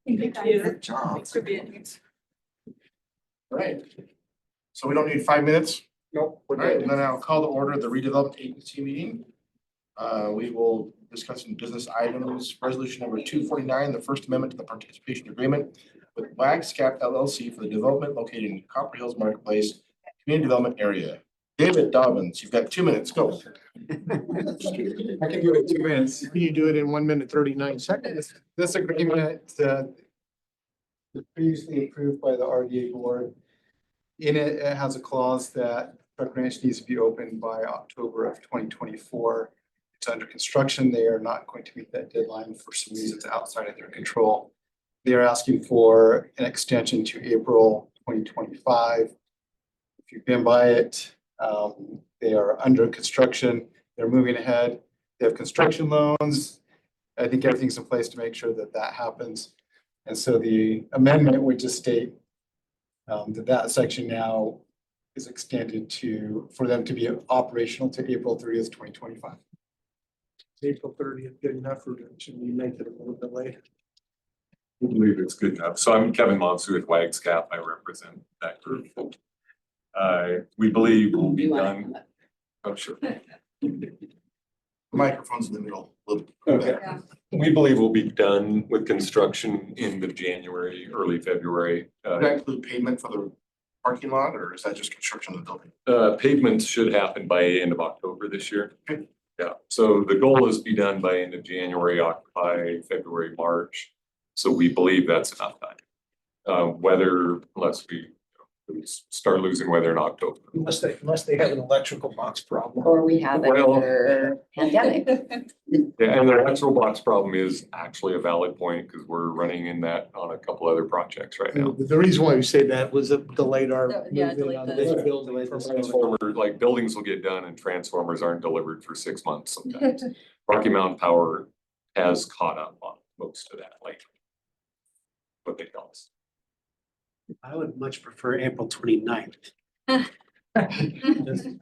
Thank you. Good job. Thanks for being here. Right. So we don't need 5 minutes. Nope. All right, and then I'll call to order the redevelopment agency meeting. We will discuss some business items. Resolution number 249, the First Amendment to the Participation Agreement with Wagscap LLC for the development located in Copper Hills Marketplace Community Development Area. David Dobbins, you've got 2 minutes. Go. I can do it in 2 minutes. Can you do it in 1 minute, 39 seconds? This agreement was previously approved by the RDA board. In it, it has a clause that truck ranch needs to be open by October of 2024. It's under construction. They are not going to meet that deadline for some reasons outside of their control. They are asking for an extension to April 2025. If you've been by it, they are under construction. They're moving ahead. They have construction loans. I think everything's in place to make sure that that happens. And so the amendment would just state that section now is extended for them to be operational to April 30th, 2025. April 30th, good enough, or should we make it a little bit later? I believe it's good enough. So I'm Kevin Monsu with Wagscap. I represent that group. We believe we'll be done. Oh, sure. Microphone's in the middle. Okay. We believe we'll be done with construction in the January, early February. Does that include pavement for the parking lot, or is that just construction of the building? Pavements should happen by end of October this year. Okay. Yeah, so the goal is to be done by end of January, occupy February, March. So we believe that's enough time. Weather, unless we start losing weather in October. Unless they have an electrical box problem. Or we have Well- another pandemic. Yeah, and the electrical box problem is actually a valid point because we're running in that on a couple other projects right now. The reason why we say that was it delayed our Yeah, moving delayed on the- this building. for- Transformer, like buildings will get done and transformers aren't delivered for 6 months sometimes. Rocky Mountain Power has caught up on most of that lately. What they tell us. I would much prefer April 29th.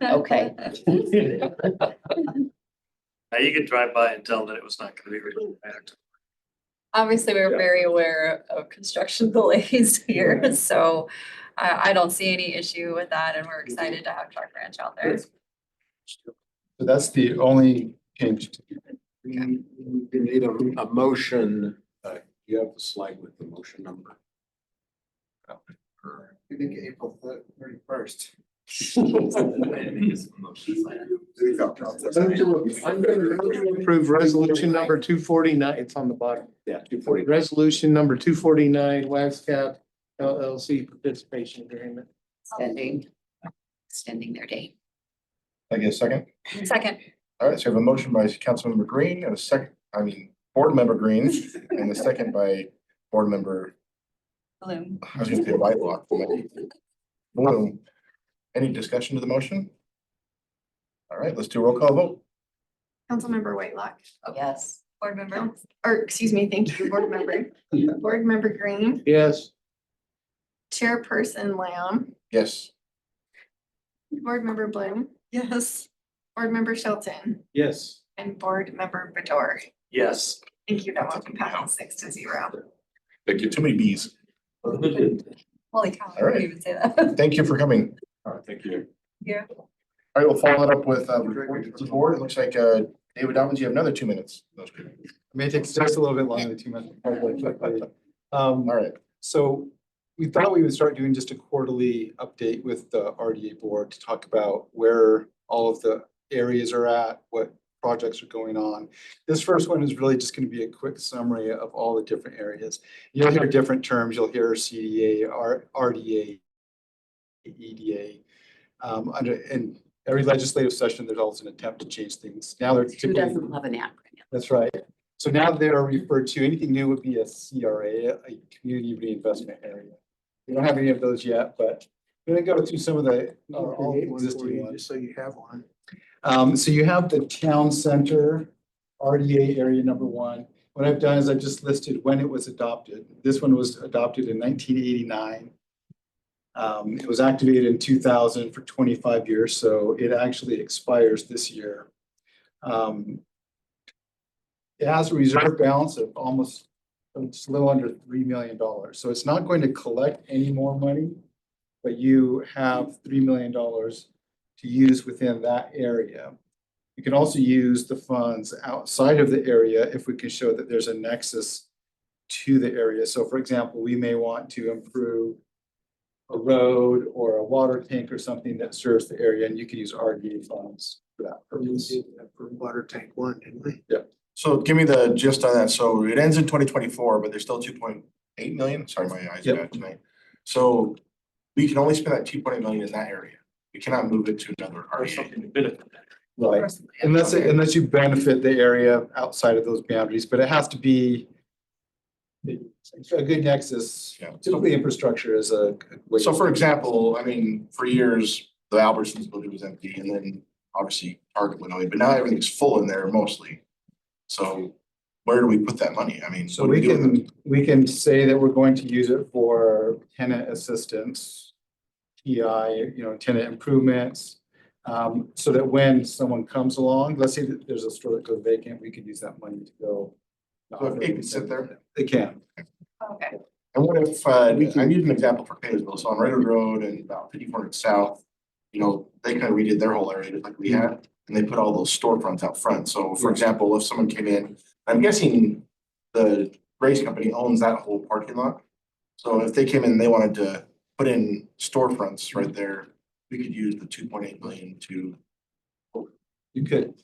Okay. Now you could drive by and tell that it was not gonna be really back. Obviously, we're very aware of construction delays here, so I don't see any issue with that, and we're excited to have Truck Ranch out there. So that's the only change. You need a motion, you have the slide with the motion number. I think April 31st. Approve resolution number 249, it's on the bottom. Yeah, 240. Resolution number 249, Wagscap LLC participation agreement. Extending their date. I get a second. Second. All right, so we have a motion by Councilmember Green and a second, Board Member Green, and a second by Board Member, Bloom. I was gonna say Whitelock. Bloom. Any discussion to the motion? All right, let's do a roll call vote. Councilmember Whitelock, Yes. Board member. or excuse me, thank you, board member. Board member Green, Yes, Chairperson Lamb, Yes. board member Bloom, Yes. board member Shelton, yes. and board member Bador. Yes. Thank you, that motion passes 6-0. Thank you. Too many Bs. Holy cow, I All right. couldn't even say that. Thank you for coming. All right, thank you. Yeah. All right, we'll follow it up with the board. It looks like David Dobbins, you have another 2 minutes. It may take just a little bit longer than 2 minutes. All right. So we thought we would start doing just a quarterly update with the RDA board to talk about where all of the areas are at, what projects are going on. This first one is really just going to be a quick summary of all the different areas. You'll hear different terms. You'll hear CDA, RDA, EDA. In every legislative session, there's always an attempt to change things. Now they're Who typically, doesn't love an acronym? that's right. So now they're referred to, anything new would be a CRA, a community reinvestment area. We don't have any of those yet, but we're gonna go through some of the all the existing ones. Just so you have one. So you have the town center, RDA area number 1. What I've done is I've just listed when it was adopted. This one was adopted in 1989. It was activated in 2000 for 25 years, so it actually expires this year. It has a reserve balance of almost It's a little under $3 million. So it's not going to collect any more money, but you have $3 million to use within that area. You can also use the funds outside of the area if we can show that there's a nexus to the area. So for example, we may want to improve a road or a water tank or something that serves the area, and you can use RDA funds for that purpose. For water tank one, didn't we? So give me the gist on that. So it ends in 2024, but there's still 2.8 million. Sorry, my eyes are Yep. bad tonight. So we can only spend that 2.8 million in that area. We cannot move it to another Or RDA. something to benefit that. Right, unless you benefit the area outside of those boundaries, but it has to be a good nexus. Yeah. Typically infrastructure is a. So for example, I mean, for years, the Albertsons building was empty and then obviously Target went away, but now everything's full in there mostly. So where do we put that money? I mean, So what do we do with it? can say that we're going to use it for tenant assistance, TI, tenant improvements. So that when someone comes along, let's say that there's a store that goes vacant, we could use that money to go. So if it can sit there? It can. Okay. And what if, I'm using an example for Kaysville, so on Redwood Road and about 5400 South, they kind of redid their whole area just like we had, and they put all those storefronts out front. So for example, if someone came in, I'm guessing the Grace Company owns that whole parking lot. So if they came in and they wanted to put in storefronts right there, we could use the 2.8 million to. You could.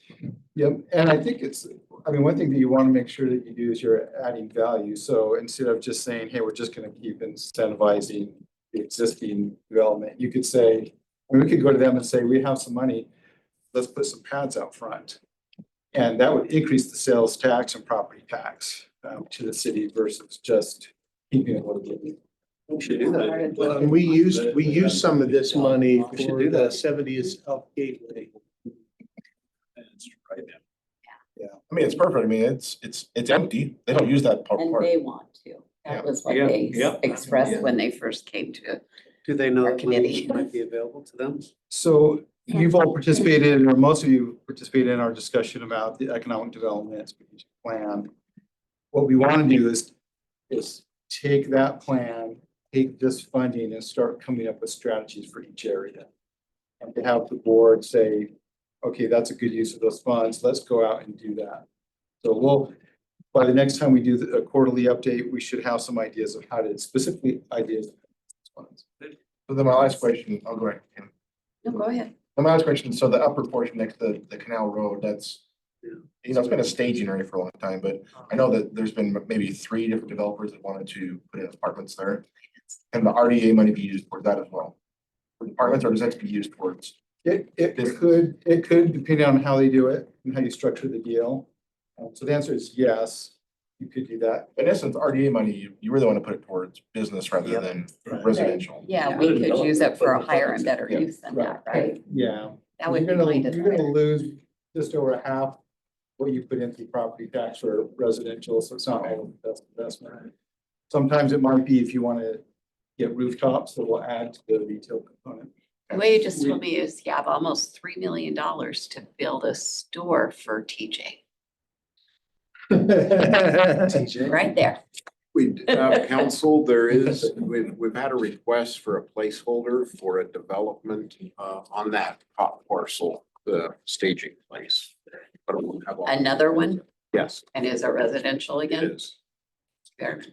Yep, and I think one thing that you want to make sure that you do is you're adding value. So instead of just saying, hey, we're just going to keep incentivizing the existing development, you could say, we could go to them and say, we have some money, let's put some pads out front. And that would increase the sales tax and property tax to the city versus just keeping it what it is. We should do that. Well, and we used some of this money for the 70th South Gateway. Right now. I mean, it's perfect. I mean, it's empty. They don't use that part. And they want to. Yeah. That was what Yeah, they yeah. expressed when they first came to. Do they know Our that money committee. might be available to them? So you've all participated, or most of you participated in our discussion about the economic development strategic plan. What we want to do is take that plan, take this funding and start coming up with strategies for each area. And to have the board say, okay, that's a good use of those funds. Let's go out and do that. So by the next time we do a quarterly update, we should have some ideas of how to specifically ideas. So then my last question, I'll go ahead. Kim. No, go ahead. My last question, so the upper portion next to the canal road, that's, it's been a staging area for a long time, but I know that there's been maybe 3 different developers that wanted to put in apartments there. And the RDA money be used for that as well? For apartments, or does that be used towards? It could, depending on how they do it and how you structure the deal. So the answer is yes, you could do that. In essence, RDA money, you really want to put it towards business rather than residential. Yeah, we could use it for a higher and better use than that, right? Yeah. That would be You're kind of. gonna lose just over half what you put into property tax for residential, so it's not all of the best investment. Sometimes it might be if you want to get rooftops that will add to the retail component. The way you just told me is you have almost $3 million to build a store for TJ, right there. We, council, we've had a request for a placeholder for a development, on that top parcel, the staging place. But it won't have all- Another one, Yes, and is it residential it again? is. And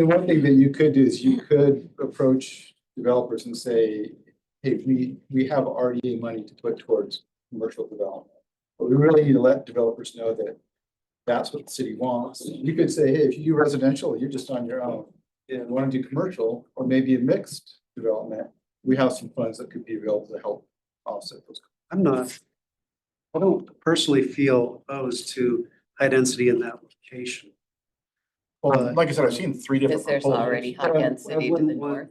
one thing that you could do is you could approach developers and say, hey, we have RDA money to put towards commercial development. But we really need to let developers know that that's what the city wants. You could say, hey, if you do residential, you're just on your own. And want to do commercial or maybe a mixed development, we have some funds that could be available to help offset those. I don't personally feel opposed to high density in that location. Well, like I said, I've seen 3 different Because there's proposals. already high density to the wouldn't want- north.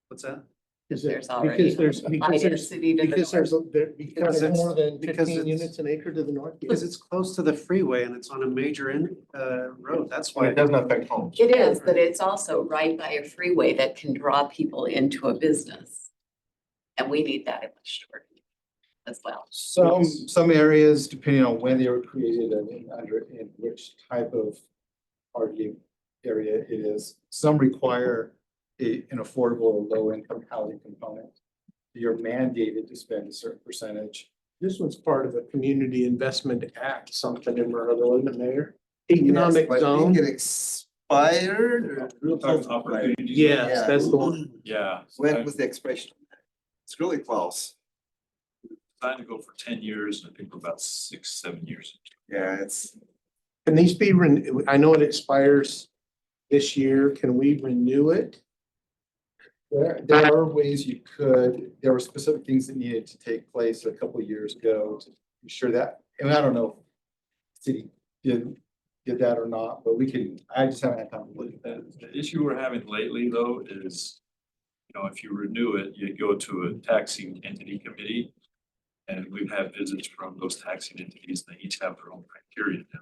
What's that? There's already high density to the Because north. because there's more than because 15 it's- units an acre to the north. Because it's close to the freeway and it's on a major road. That's Well, why. it doesn't affect homes. It is, but it's also right by a freeway that can draw people into a business. And we need that in the short as well. Some areas, depending on when they were created and in which type of RDA area it is. Some require an affordable or low income housing component. You're mandated to spend a certain percentage. This was part of a Community Investment Act, something in Maryville, wasn't it, Mayor? Economic zone. It expired. Yes, that's the one. Yeah. When was the expiration? It's really close. Trying to go for 10 years, and I think we're about 6-7 years. Yeah, it's. Can these be I know it expires this year. Can we renew it? There are ways you could, there were specific things that needed to take place a couple of years ago to ensure that, and I don't know if the city did that or not, but we can, I just haven't had time to look at that. The issue we're having lately, though, is, you know, if you renew it, you go to a taxing entity committee. And we've had visits from those taxing entities, they each have their own criteria now.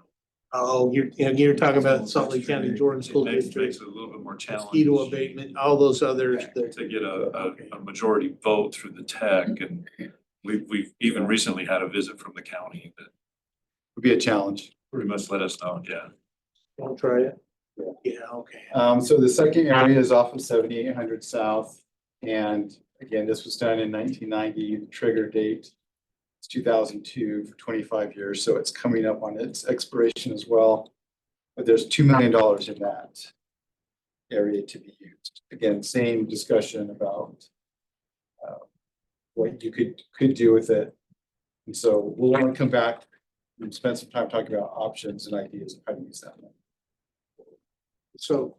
Oh, you're talking about Salt Lake County Jordan School Makes District, it a little bit more challenging. mosquito abatement, all those others. To get a majority vote through the tech, and we've even recently had a visit from the county that Would be a challenge. pretty much let us know, yeah. I'll try it. Yeah, okay. So the second area is off of 7800 South. And again, this was done in 1990, the trigger date. It's 2002 for 25 years, so it's coming up on its expiration as well. But there's $2 million in that area to be used. Again, same discussion about what you could do with it. And so we'll want to come back and spend some time talking about options and ideas of how to use that. So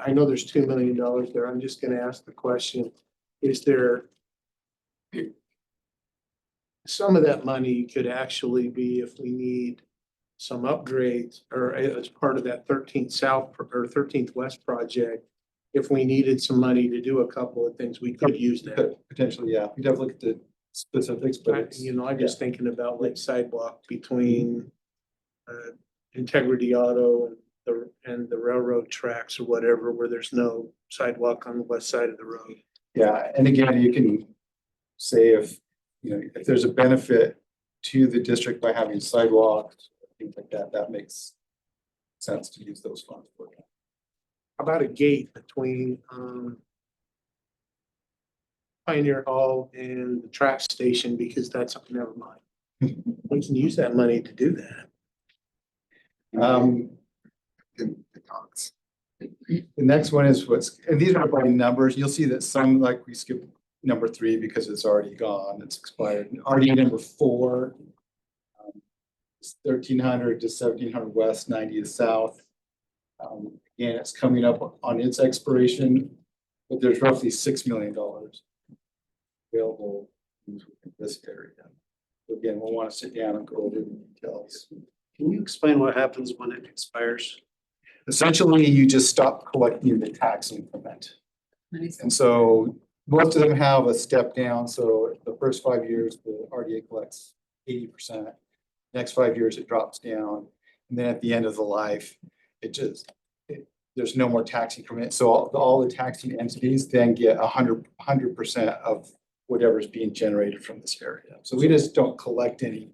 I know there's $2 million there. I'm just gonna ask the question, is there some of that money could actually be if we need some upgrades or as part of that 13th South or 13th West project, if we needed some money to do a couple of things, we could use that. Potentially, yeah. We'd have to look at the specifics, but it's, I'm just thinking about like sidewalk between Integrity Auto and the railroad tracks or whatever, where there's no sidewalk on the west side of the road. yeah. And again, you can say if there's a benefit to the district by having sidewalks, things like that, that makes sense to use those funds for that. How about a gate between Pioneer Hall and the track station, because that's, never mind. We can use that money to do that. The talks. The next one is and these are by numbers. You'll see that some, like we skipped number 3 because it's already gone, it's expired. RDA number 4, 1300 to 1700 west, 90 to south. Again, it's coming up on its expiration, but there's roughly $6 million available in this area. So again, we'll want to sit down and go over the details. Can you explain what happens when it expires? Essentially, you just stop collecting the tax increment. And so most of them have a step down. So the first 5 years, the RDA collects 80%. Next 5 years, it drops down. And then at the end of the life, there's no more tax increment. So all the taxing entities then get 100% of whatever's being generated from this area. So we just don't collect any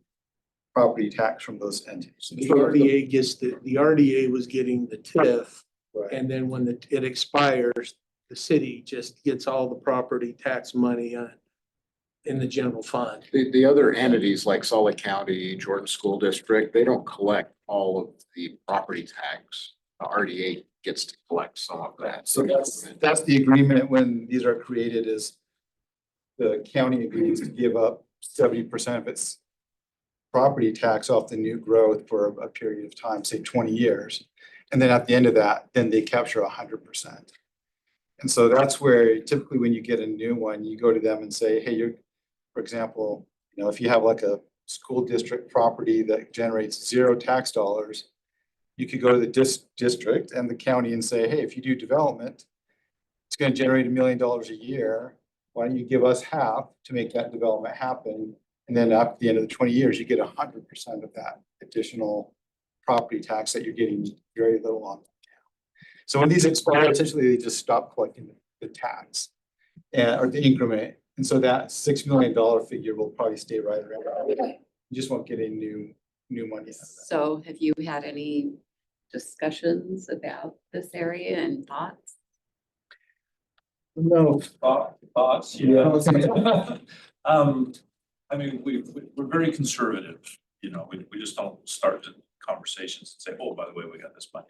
property tax from those entities. The RDA gets the RDA was getting the TIF, Right. and then when it expires, the city just gets all the property tax money in the general fund. The other entities like Salt Lake County, Jordan School District, they don't collect all of the property tax. The RDA gets to collect some of that. So that's the agreement when these are created, is the county agrees to give up 70% of its property tax off the new growth for a period of time, say 20 years. And then at the end of that, then they capture 100%. And so that's where typically when you get a new one, you go to them and say, hey, for example, if you have like a school district property that generates 0 tax dollars, you could go to the district and the county and say, hey, if you do development, it's going to generate $1 million a year. Why don't you give us half to make that development happen? And then at the end of the 20 years, you get 100% of that additional property tax that you're getting very little on. So when these expire, essentially they just stop collecting the tax or the increment. And so that $6 million figure will probably stay right around. You just won't get any new money out of that. So have you had any discussions about this area and thoughts? No, Thoughts? Yeah. I mean, we're very conservative, you know, we just don't start the conversations and say, oh, by the way, we got this money.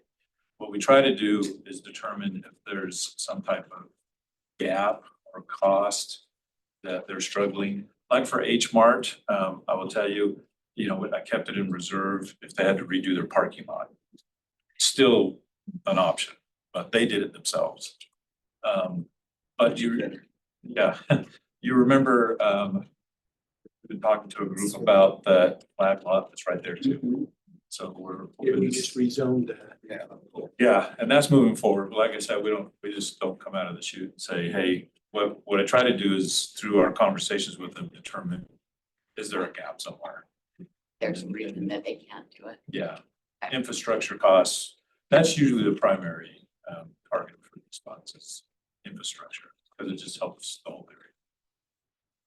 What we try to do is determine if there's some type of gap or cost that they're struggling. Like for H Mart, I will tell you, you know, I kept it in reserve if they had to redo their parking lot. Still an option, but they did it themselves. But yeah, you remember, we've been talking to a group about that flag lot that's right there too. So we just rezoned that. yeah, and that's moving forward. But like I said, we just don't come out of the chute and say, hey, what I try to do is through our conversations with them, determine, is there a gap somewhere? There's a reason that they can't do it. Yeah, infrastructure costs, that's usually the primary target for these funds is infrastructure, because it just helps the whole area.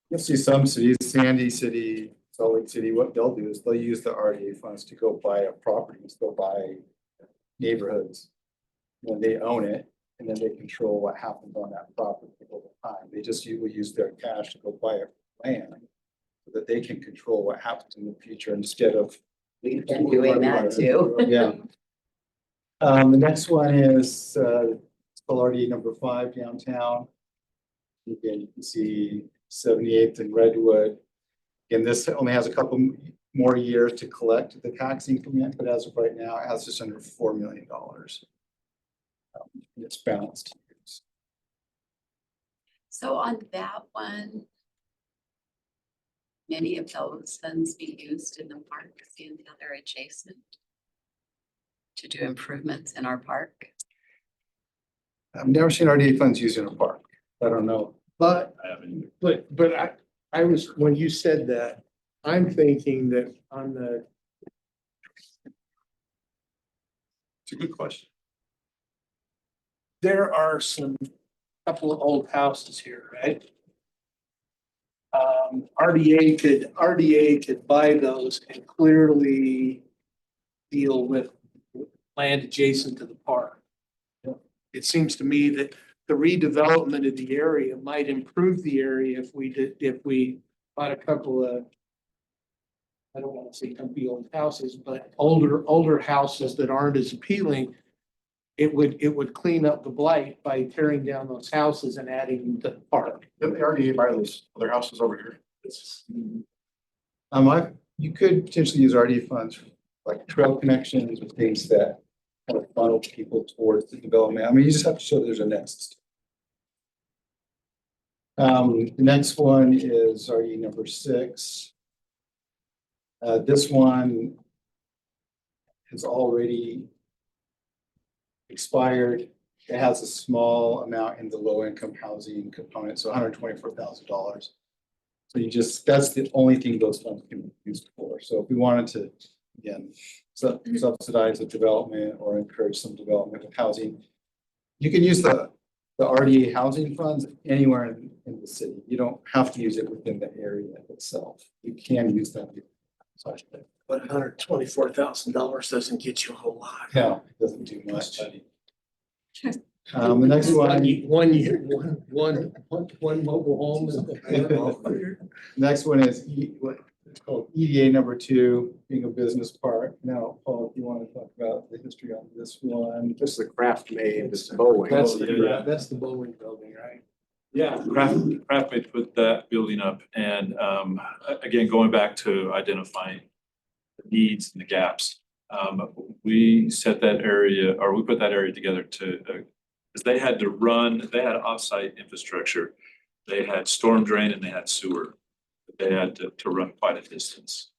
You'll see some cities, Sandy City, Salt Lake City, what they'll do is they'll use the RDA funds to go buy a property, go buy neighborhoods. When they own it, and then they control what happens on that property over time. They just will use their cash to go buy a land so that they can control what happens in the future instead of. We've been doing that too. Yeah. The next one is, it's called RDA number 5 downtown. Again, you can see 78th and Redwood. And this only has a couple more years to collect the tax increment, but as of right now, it has just under $4 million. It's balanced. So on that one, many of those funds be used in the parks and the other adjacent to do improvements in our park. I've never seen RDA funds used in a park. I don't know. But, I haven't. but I was, when you said that, I'm thinking that on the, It's a good question. there are some, couple of old houses here, right? RDA could buy those and clearly deal with land adjacent to the park. It seems to me that the redevelopment of the area might improve the area if we bought a couple of, I don't want to say comfy old houses, but older houses that aren't as appealing. It would clean up the blight by tearing down those houses and adding them to the park. Didn't the RDA buy those other houses over here? You could potentially use RDA funds for like trail connections or things that kind of funnel people towards the development. I mean, you just have to show there's a next. The next one is RDA number 6. This one has already expired. It has a small amount in the low income housing component, so $124,000. So that's the only thing those funds can be used for. So if we wanted to, again, subsidize the development or encourage some development of housing, you can use the RDA housing funds anywhere in the city. You don't have to use it within the area itself. You can use them. But $124,000 doesn't get you a whole lot. No, it doesn't do much. The next One mobile home. next one is it's called EDA number 2, being a business park. Now, Paul, if you want to talk about the history on this one. This is the craft made, this is Boeing. That's the Boeing building, right? Yeah, Craftmate put that building up, and again, going back to identifying the needs and the gaps. We set that area, or we put that area together to, because they had offsite infrastructure. They had storm drain and they had sewer. They had to run quite a distance.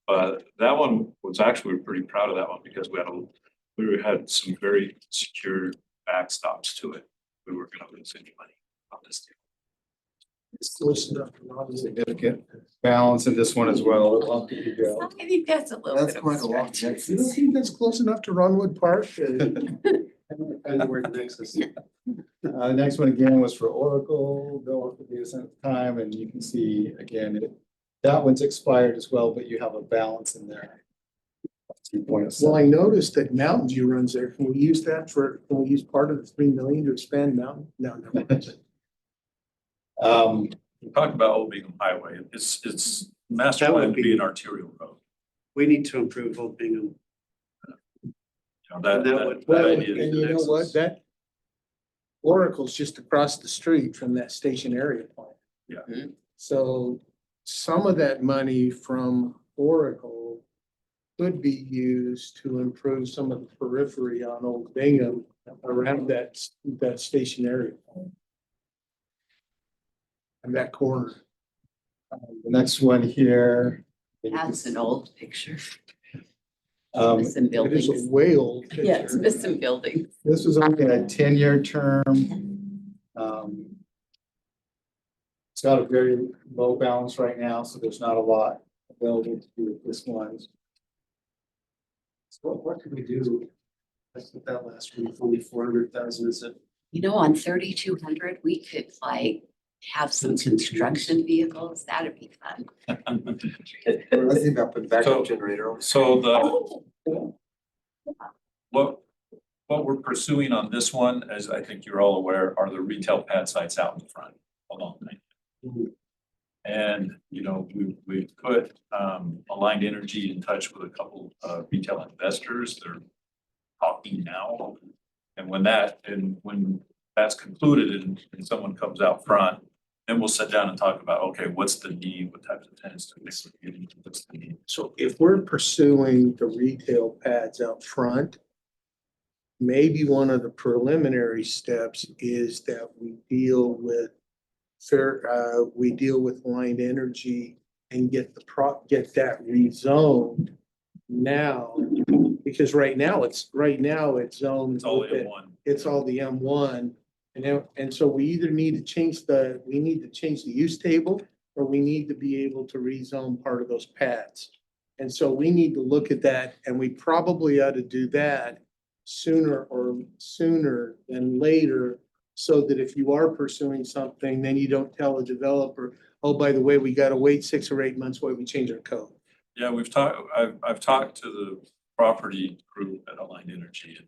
But that one was actually, we were pretty proud of that one because we had some very secure backstops to it. We weren't going to lose any money on this deal. It's close enough to run. Significant balance in this one as well. It'll have to go. I think that's a little That's bit of quite a a lot. stretch. You don't think that's close enough to Runwood Park? Where the next is. The next one again was for Oracle, the Oracle data center at the time, and you can see again, that one's expired as well, but you have a balance in there. Well, I noticed that Mountain View runs there. Can we use that can we use part of the 3 million to expand Mountain? No. We talked about Old Bingham Highway. It's master That would plan to be be- an arterial road. We need to improve Old Bingham. You know, that would- Well, idea and is you know nexus. what? That Oracle's just across the street from that station area plant. Yeah. So some of that money from Oracle could be used to improve some of the periphery on Old Bingham around that station area. And that corner. The next one here. That's an old picture. Um, Some It is buildings. a way old Yeah, it's picture. missing buildings. this was only a 10-year term. It's got a very low balance right now, so there's not a lot available to do with this one. So what could we do? That's what that last one, only 400,000 is it? You know, on 3,200, we could like have some construction vehicles. That'd be fun. Let's leave up a So- backup generator. So what we're pursuing on this one, as I think you're all aware, are the retail pad sites out in front along the And, you know, we've put Aligned Energy in touch with a couple of retail investors. They're talking now. And when that's concluded and someone comes out front, then we'll sit down and talk about, okay, what's the need? What types of tenants do we need? What's the need? So if we're pursuing the retail pads out front, maybe one of the preliminary steps is that we deal with Aligned Energy and get that rezoned now. Because right now it's zoned. It's all with in it. one. It's all the M1. And so we either need to change the use table, or we need to be able to rezone part of those pads. And so we need to look at that, and we probably ought to do that sooner than later, so that if you are pursuing something, then you don't tell a developer, oh, by the way, we gotta wait 6 or 8 months while we change our code. Yeah, I've talked to the property group at Aligned Energy and,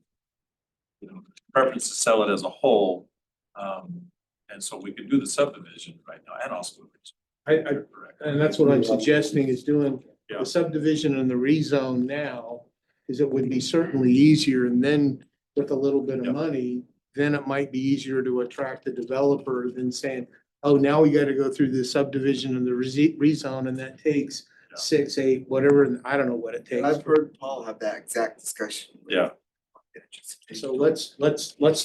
you know, preference to sell it as a whole. And so we could do the subdivision right now and also. And that's what I'm suggesting, is doing Yeah. the subdivision and the rezone now, is it would be certainly easier, and then with a little bit of Yeah. money, then it might be easier to attract the developer than saying, oh, now we gotta go through the subdivision and the rezone, and that takes Yeah. 6, 8, whatever, and I don't know what it takes. I've heard Paul have that exact discussion. Yeah. So let's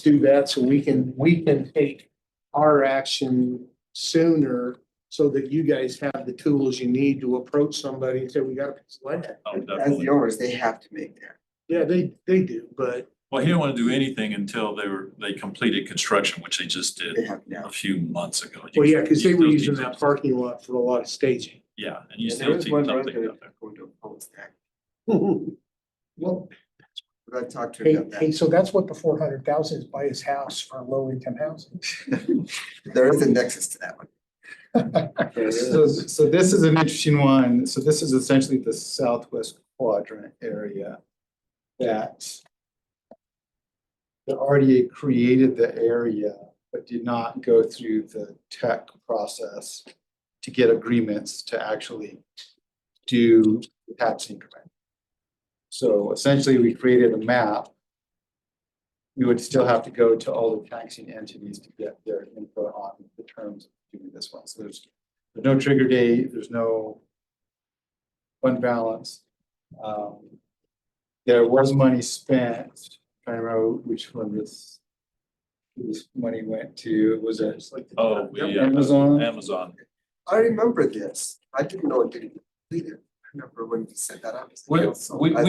do that, so we can take our action sooner, so that you guys have the tools you need to approach somebody and say, we got a piece of land. Oh, As definitely. the owners, they have to make that. Yeah, they do, but Well, he didn't want to do anything until they completed construction, which they just They did have now. a few months ago. well, yeah, because they were Those using that details. parking lot for a lot of staging. Yeah, and you And still there is see one something resident out there. going to oppose that. Well, But I talked to him about that. so that's what the 400,000 is, buy his house for low income housing. There is a nexus to that one. So this is an interesting one. So this is essentially the southwest quadrant area that the RDA created the area, but did not go through the tech process to get agreements to actually do the tax increment. So essentially, we created a map. We would still have to go to all the taxing entities to get their input on the terms of doing this one. So there's no trigger date, there's no fund balance. There was money spent, I don't remember which one this money went to. Was it Oh, Amazon? Amazon. I remember this. I didn't know it didn't complete it. I remember when we set that up. We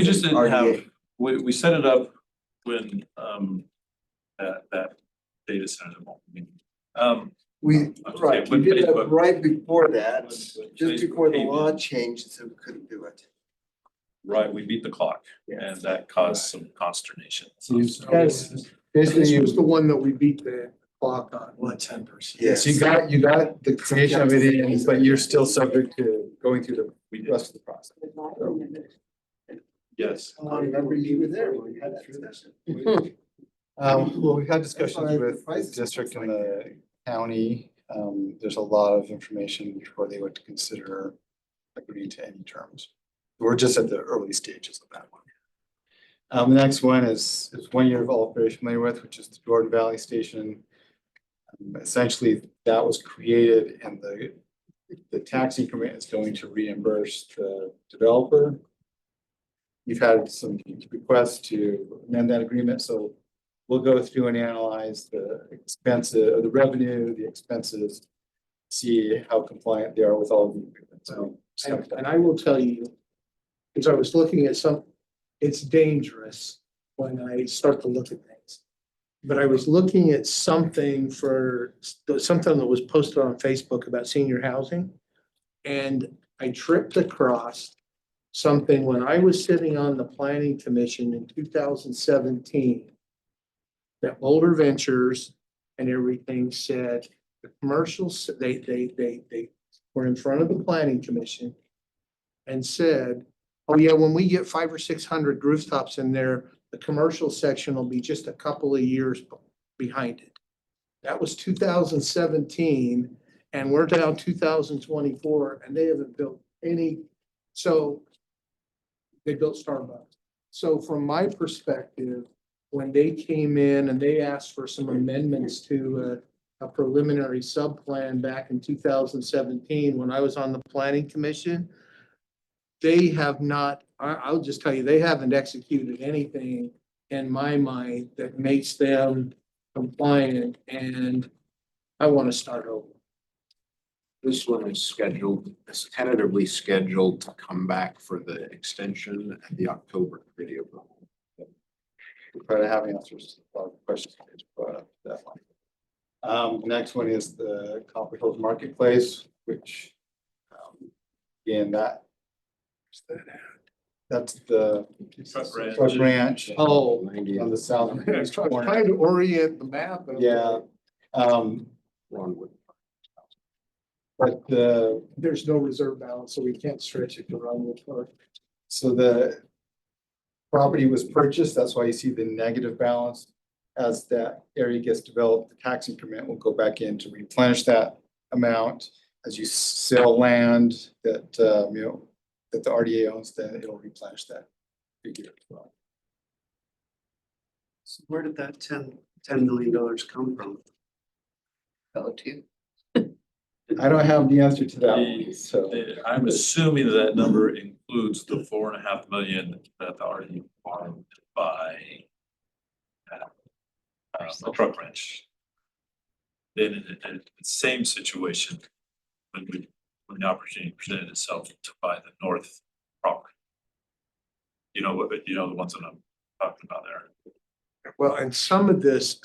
just didn't have, we set it up when that data center. We, right, we did it right before that, when just Facebook before the came law in. changed, so we couldn't do it. Right, we beat the clock and that caused some consternation. Basically, This you was the one that we beat the clock on, 10%. yes, you got the creation of it in, but you're still subject to going through the rest of the process. Yes. I remember you were there when we had that discussion. Well, we've had discussions with the district and the county. There's a lot of information before they would consider agreeing to any terms. We're just at the early stages of that one. The next one is 1 year of all very familiar with, which is the Jordan Valley Station. Essentially, that was created and the tax increment is going to reimburse the developer. You've had some requests to amend that agreement, so we'll go through and analyze the expenses, or the revenue, the expenses, see how compliant they are with all of the agreements. And I will tell you, because I was looking at it's dangerous when I start to look at things. But I was looking at something that was posted on Facebook about senior housing. And I tripped across something when I was sitting on the planning commission in 2017. That Boulder Ventures and everything said the commercials, they were in front of the planning commission and said, oh yeah, when we get 500 or 600 rooftops in there, the commercial section will be just a couple of years behind it. That was 2017 and we're down 2024 and they haven't built any. So they built Starbucks. So from my perspective, when they came in and they asked for some amendments to a preliminary sub-plan back in 2017, when I was on the planning commission, they have not, I'll just tell you, they haven't executed anything in my mind that makes them compliant, and I want to start over. This one is tentatively scheduled to come back for the extension at the October committee of the whole. Try to have answers to all the questions brought up that one. The next one is the Copper Hills Marketplace, which again, that's the Truck Ranch Oh, 90 on the south. I was trying to orient the map. Yeah. Ronwood. But There's no reserve balance, so we can't stretch it to run with her. so the property was purchased, that's why you see the negative balance. As that area gets developed, the tax increment will go back in to replenish that amount. As you sell land that, that the RDA owns, then it'll replenish that figure as well. So where did that $10 million come from? Go to. I don't have the answer to that one, so. I'm assuming that number includes the 4.5 million that the already wanted to buy. The truck ranch. Then in the same situation, when the opportunity presented itself to buy the north property. You know the ones that I'm talking about there. Well, and some of this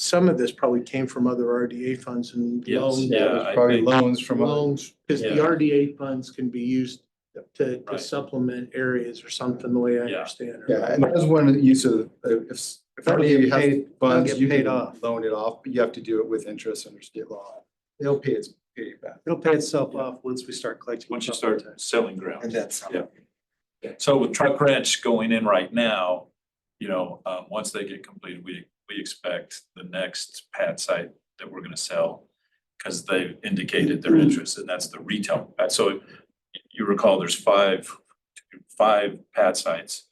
probably came from other RDA funds and Yes, loans. yeah. There's I probably think- loans from. Loans, because the Yeah. RDA funds can be used to Right. supplement areas or something, the way I Yeah. understand it. Yeah, and that's one use of, if That'll RDA get has paid- funds, that'll get you paid can off. loan it off, but you have to do it with interest under state law. They'll pay it back. It'll pay itself off once we start collecting. Once you start selling ground. And that's. Yeah. So with truck ranch going in right now, once they get completed, we expect the next pad site that we're gonna sell. Cause they've indicated their interest and that's the retail pad. So you recall there's five pad sites.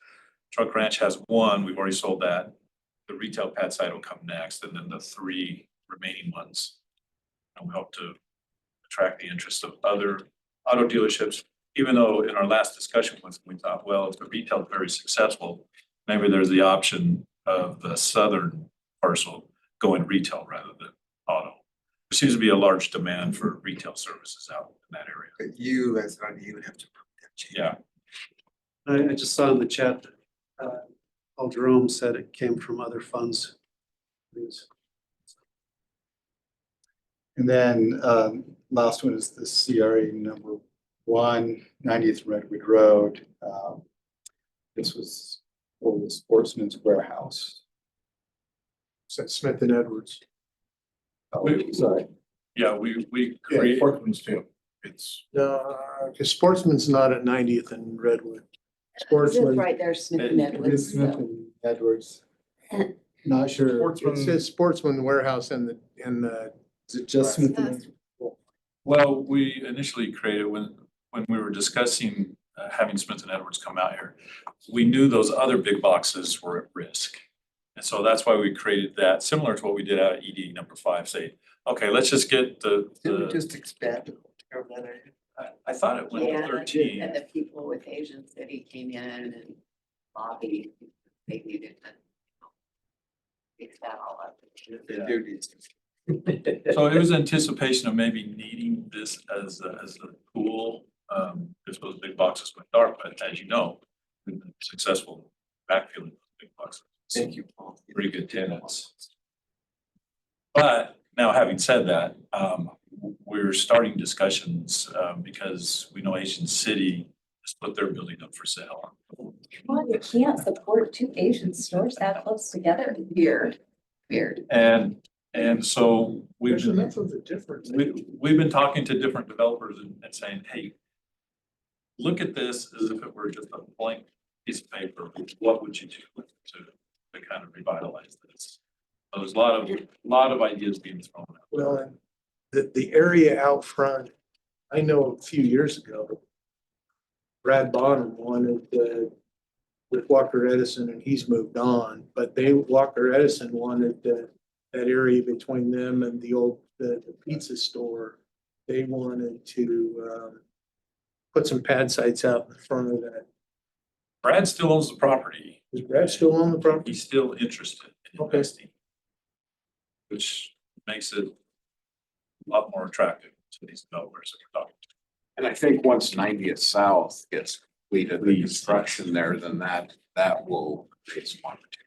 Truck ranch has one, we've already sold that. The retail pad site will come next and then the 3 remaining ones. Will help to attract the interest of other auto dealerships. Even though in our last discussion with, we thought, well, if the retail is very successful, maybe there's the option of the southern parcel going retail rather than auto. There seems to be a large demand for retail services out in that area. But you, as an RDA, would have to prove that change. Yeah, I just saw in the chat, Paul Jerome said it came from other funds. And then last one is the CRA number 1, 90th Redwood Road. This was for the Sportsman's Warehouse. So Smith and Edwards. Oh, sorry. yeah, we Yeah, create, Portland's too. It's, Because Sportsman's not at 90th and Redwood. Sportsman, Right there, Smith and It is Edwards. Smith and Edwards. Not sure. it says Sportsman Warehouse in the, Is it just Smith and Edwards? Well, we initially created when we were discussing having Smith and Edwards come out here, we knew those other big boxes were at risk. And so that's why we created that, similar to what we did out at ED number 5, say, okay, let's just get Did we the, just expand it? Or that area? I thought it went to Yeah, 13. and the people with Asian City came in and lobbied, they needed to fix that all up. They do need to. So it was anticipation of maybe needing this as a tool, if those big boxes went dark, but as you know, we've been successful backfilling those big boxes. Thank you, Paul. Pretty good tenants. But now having said that, we're starting discussions, because we know Asian City has put their building up for sale. Well, you can't support 2 Asian stores that close together. Weird. And so we've there's been, enough of a difference. we've been talking to different developers and saying, hey, look at this as if it were just a blank piece of paper. What would you do to kind of revitalize this? So there's a lot of ideas being thrown out. Well, and the area out front, I know a few years ago, Brad Bonham wanted with Walker Edison, and he's moved on, but Walker Edison wanted that area between them and the pizza store. They wanted to put some pad sites out in front of that. Brad still owns the property. Is Brad still on the property? He's still interested in Okay. investing, which makes it a lot more attractive to these developers that we're talking to. And I think once 90th South gets completed, the Please. construction there, then that will create some opportunity.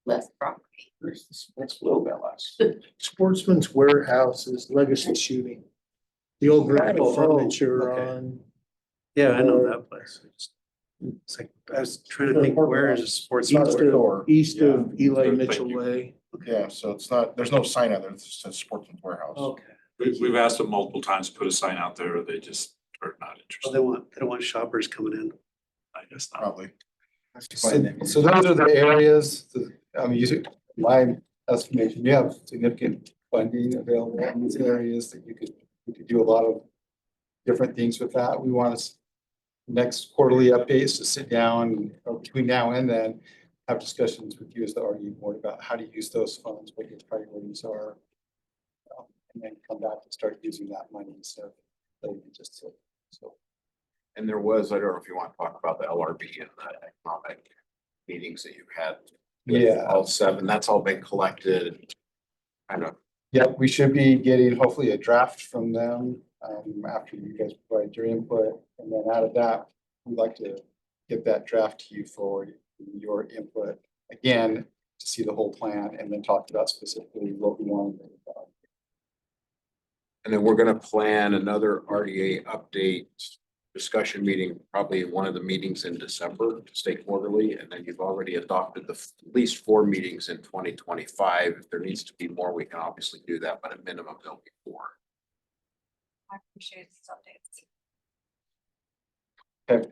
Less property. It's a little bit less. Sportsman's Warehouse is Legacy Shooting. The old graphic furniture okay. on. Yeah, I know that place. It's like, I was trying to think, where is a sports? East store. of, east of Yeah. Eli Thank Mitchell you. Way. Yeah, so it's not, there's no sign out there, it's just a Sportsman's Warehouse. Okay. We've asked them multiple times to put a sign out there, they just are not So interested. they don't want shoppers coming in. I guess not. Probably. So those are the areas, my estimation, you have significant funding available in these areas that you could do a lot of different things with that. We want to, next quarterly updates to sit down, or between now and then, have discussions with you as the RDA board about how to use those funds, what your priorities are. And then come back and start using that money instead of letting it just sit. So. And there was, I don't know if you want to talk about the LRB and the economic meetings that you've had. with Yeah. All 7, that's all been collected. Kind of, Yeah, we should be getting hopefully a draft from them after you guys provide your input. And then out of that, we'd like to get that draft to you for your input. Again, to see the whole plan and then talk about specifically what we want. and then we're gonna plan another RDA update discussion meeting, probably one of the meetings in December, state quarterly, and then you've already adopted at least 4 meetings in 2025. If there needs to be more, we can obviously do that, but at minimum, there'll be 4. I appreciate these updates. Okay.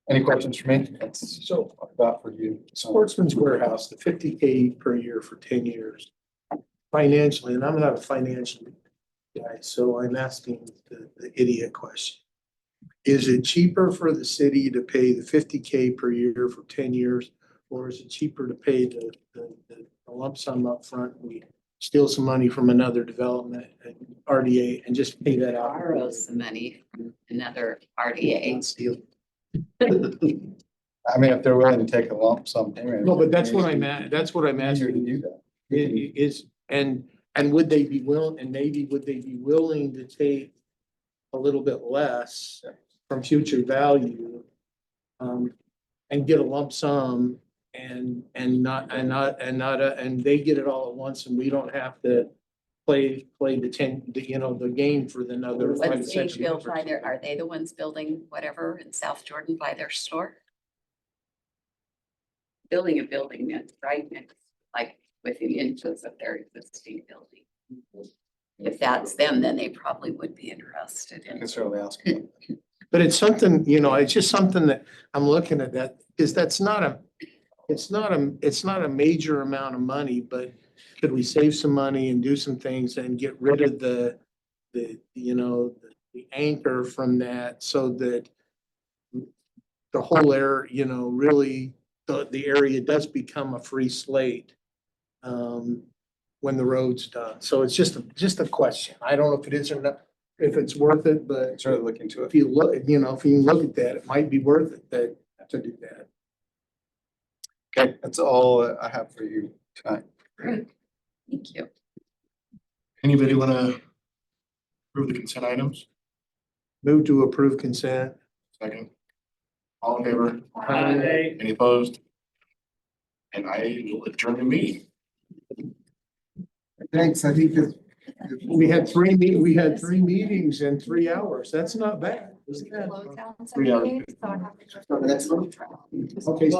Any questions for me? That's so about for you. Sportsman's Warehouse, the 50K per year for 10 years. Financially, and I'm not a financial guy, so I'm asking the idiot question. Is it cheaper for the city to pay the 50K per year for 10 years? Or is it cheaper to pay the lump sum up front? We steal some money from another development and RDA and just pay that out. Borrow some money from another RDA. Steal. I mean, if they're willing to take a lump sum payment. No, but that's what I'm Easier to asking. do that. And would they be willing, and maybe would they be willing to take a little bit less from future value? And get a lump sum and they get it all at once and we don't have to play the game for another 5 to Let's 6 say build years. by their, are they the ones building whatever in South Jordan by their store? Building a building that's right next, like within inches of their existing building. If that's them, then they probably would be interested I in. can certainly ask them. But it's something, it's just something that I'm looking at that, because that's not a, it's not a major amount of money, but could we save some money and do some things and get rid of the anchor from that so that the whole area, really, the area does become a free slate when the road's done. So it's just a question. I don't know if it is or not, if it's worth it, but Try to look into it. if you look, if you look at that, it might be worth it to do that. Okay, that's all I have for you tonight. Great. Thank you. Anybody want to approve the consent items? Move to approve consent. Second. All in favor? Aye. Any opposed? And I will adjourn the meeting. Thanks, I think that. We had three meetings in 3 hours. That's not bad. Isn't that? Close down some 3 hours. meetings, so I have to- Next one. Okay,